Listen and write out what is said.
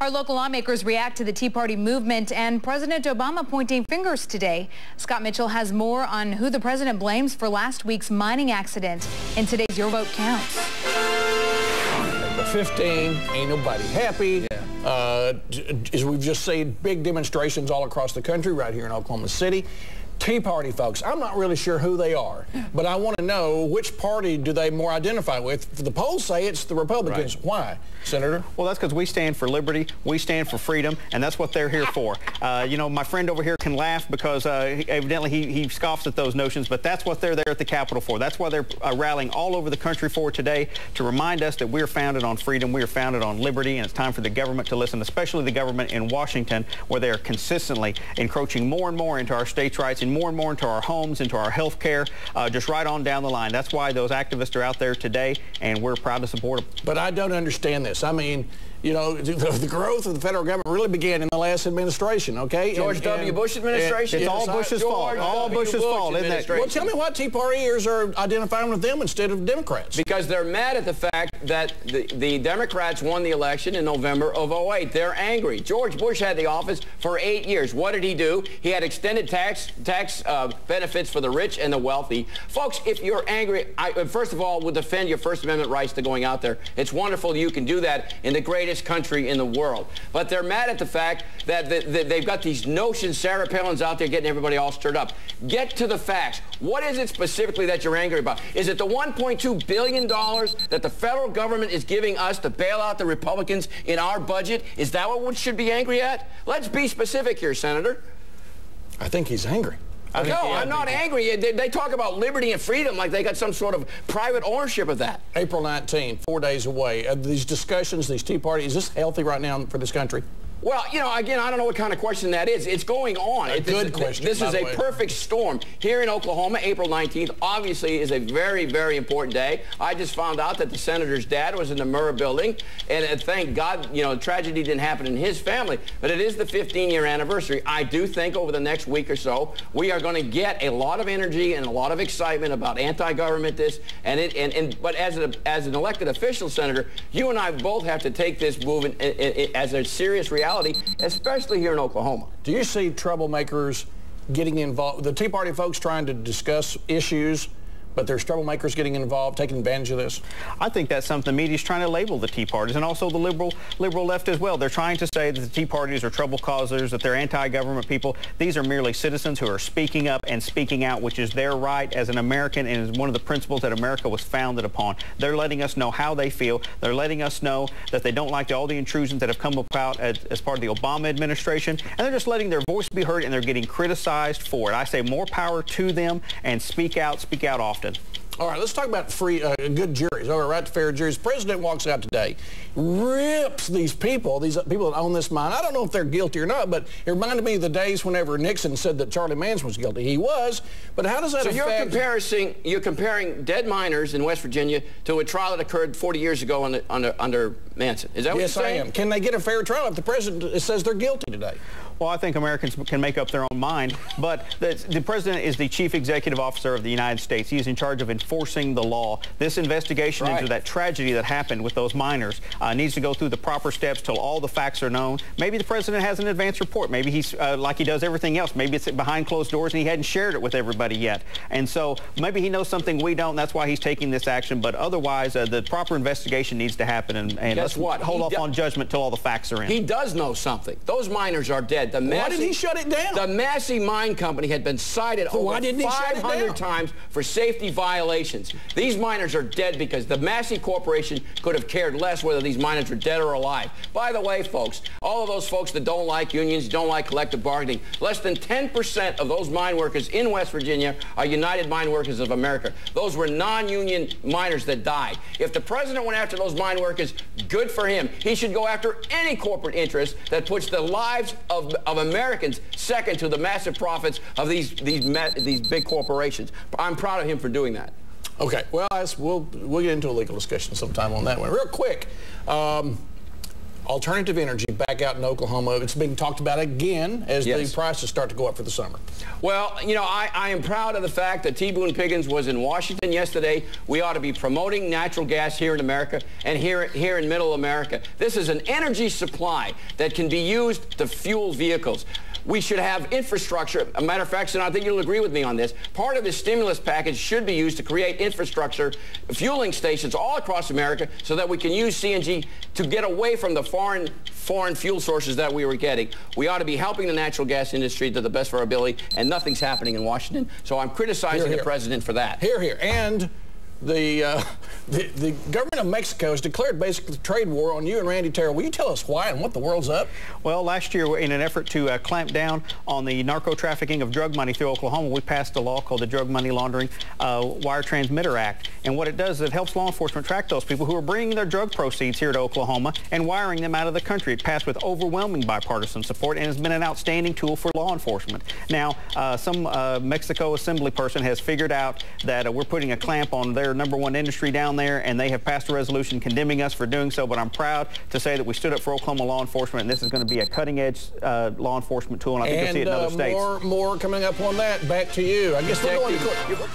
Our local lawmakers react to the Tea Party movement and President Obama pointing fingers today. Scott Mitchell has more on who the president blames for last week's mining accident in today's Your Vote Counts. Number 15, ain't nobody happy. Yeah. As we've just seen, big demonstrations all across the country, right here in Oklahoma City. Tea Party folks, I'm not really sure who they are, but I want to know which party do they more identify with. The polls say it's the Republicans. Right. Why, Senator? Well, that's because we stand for liberty, we stand for freedom, and that's what they're here for. You know, my friend over here can laugh because evidently he scoffs at those notions, but that's what they're there at the Capitol for. That's why they're rallying all over the country for today, to remind us that we're founded on freedom, we are founded on liberty, and it's time for the government to listen, especially the government in Washington, where they are consistently encroaching more and more into our states' rights and more into our homes, into our health care, just right on down the line. That's why those activists are out there today, and we're proud to support them. But I don't understand this. I mean, you know, the growth of the federal government really began in the last administration, okay? George W. Bush administration? It's all Bush's fault. All Bush's fault, isn't it? Well, tell me why Tea Partiers are identifying with them instead of Democrats. Because they're mad at the fact that the Democrats won the election in November of 08. They're angry. George Bush had the office for 8 years. What did he do? He had extended tax benefits for the rich and the wealthy. Folks, if you're angry, I first of all would defend your First Amendment rights to going out there. It's wonderful you can do that in the greatest country in the world. But they're mad at the fact that they've got these notions. Sarah Palin's out there getting everybody all stirred up. Get to the facts. What is it specifically that you're angry about? Is it the $1.2 billion that the federal government is giving us to bail out the Republicans in our budget? Is that what we should be angry at? Let's be specific here, Senator. I think he's angry. No, I'm not angry. They talk about liberty and freedom like they got some sort of private ownership of that. April 19, 4 days away. These discussions, these Tea Party, is this healthy right now for this country? Well, you know, again, I don't know what kind of question that is. It's going on. A good question. This is a perfect storm. Here in Oklahoma, April 19th, obviously is a very, very important day. I just found out that the senator's dad was in the Murrah building, and thank God, you know, tragedy didn't happen in his family. But it is the 15-year anniversary. I do think over the next week or so, we are going to get a lot of energy and a lot of excitement about anti-government this. But as an elected official, Senator, you and I both have to take this movement as a serious reality, especially here in Oklahoma. Do you see troublemakers getting involved? The Tea Party folks trying to discuss issues, but there's troublemakers getting involved, taking advantage of this? I think that's something the media's trying to label the Tea Parties, and also the liberal left as well. They're trying to say that the Tea Parties are trouble causers, that they're anti-government people. These are merely citizens who are speaking up and speaking out, which is their right as an American and is one of the principles that America was founded upon. They're letting us know how they feel. They're letting us know that they don't like all the intrusions that have come about as part of the Obama administration, and they're just letting their voice be heard, and they're getting criticized for it. I say more power to them, and speak out often. All right, let's talk about good juries. All right, to fair juries. The president walks out today, rips these people that own this mine. I don't know if they're guilty or not, but it reminded me of the days whenever Nixon said that Charlie Manson was guilty. He was, but how does that affect... So you're comparing dead miners in West Virginia to a trial that occurred 40 years ago under Manson. Is that what you're saying? Yes, I am. Can they get a fair trial if the president says they're guilty today? Well, I think Americans can make up their own mind, but the president is the chief executive officer of the United States. He is in charge of enforcing the law. This investigation into that tragedy that happened with those miners needs to go through the proper steps till all the facts are known. Maybe the president has an advance report. Maybe he's, like he does everything else, maybe it's behind closed doors and he hadn't shared it with everybody yet. And so maybe he knows something we don't, and that's why he's taking this action. But otherwise, the proper investigation needs to happen, and let's hold off on judgment till all the facts are in. He does know something. Those miners are dead. Why did he shut it down? The Massey Mine Company had been cited over 500 times for safety violations. These miners are dead because the Massey Corporation could have cared less whether these miners were dead or alive. By the way, folks, all of those folks that don't like unions, don't like collective bargaining, less than 10% of those mine workers in West Virginia are United Mine Workers of America. Those were non-union miners that died. If the president went after those mine workers, good for him. He should go after any corporate interest that puts the lives of Americans second to the massive profits of these big corporations. I'm proud of him for doing that. Okay, well, we'll get into a legal discussion sometime on that one. Real quick, alternative energy back out in Oklahoma. It's being talked about again as the prices start to go up for the summer. Well, you know, I am proud of the fact that T. Boone Pickens was in Washington yesterday. We ought to be promoting natural gas here in America and here in Middle America. This is an energy supply that can be used to fuel vehicles. We should have infrastructure. A matter of fact, and I think you'll agree with me on this, part of this stimulus package should be used to create infrastructure, fueling stations all across America so that we can use CNG to get away from the foreign fuel sources that we were getting. We ought to be helping the natural gas industry to the best of our ability, and nothing's happening in Washington. So I'm criticizing the president for that. Here. And the government of Mexico has declared basically a trade war on you and Randy Terrell. Will you tell us why and what the world's up? Well, last year, in an effort to clamp down on the narco-trafficking of drug money through Oklahoma, we passed a law called the Drug Money Laundering Wire Transmitter Act. And what it does is it helps law enforcement track those people who are bringing their drug proceeds here to Oklahoma and wiring them out of the country. It passed with overwhelming bipartisan support and has been an outstanding tool for law enforcement. Now, some Mexico assembly person has figured out that we're putting a clamp on their #1 industry down there, and they have passed a resolution condemning us for doing so. But I'm proud to say that we stood up for Oklahoma law enforcement, and this is going to be a cutting-edge law enforcement tool, and I think you'll see it in other states. More coming up on that. Back to you. I guess we're going to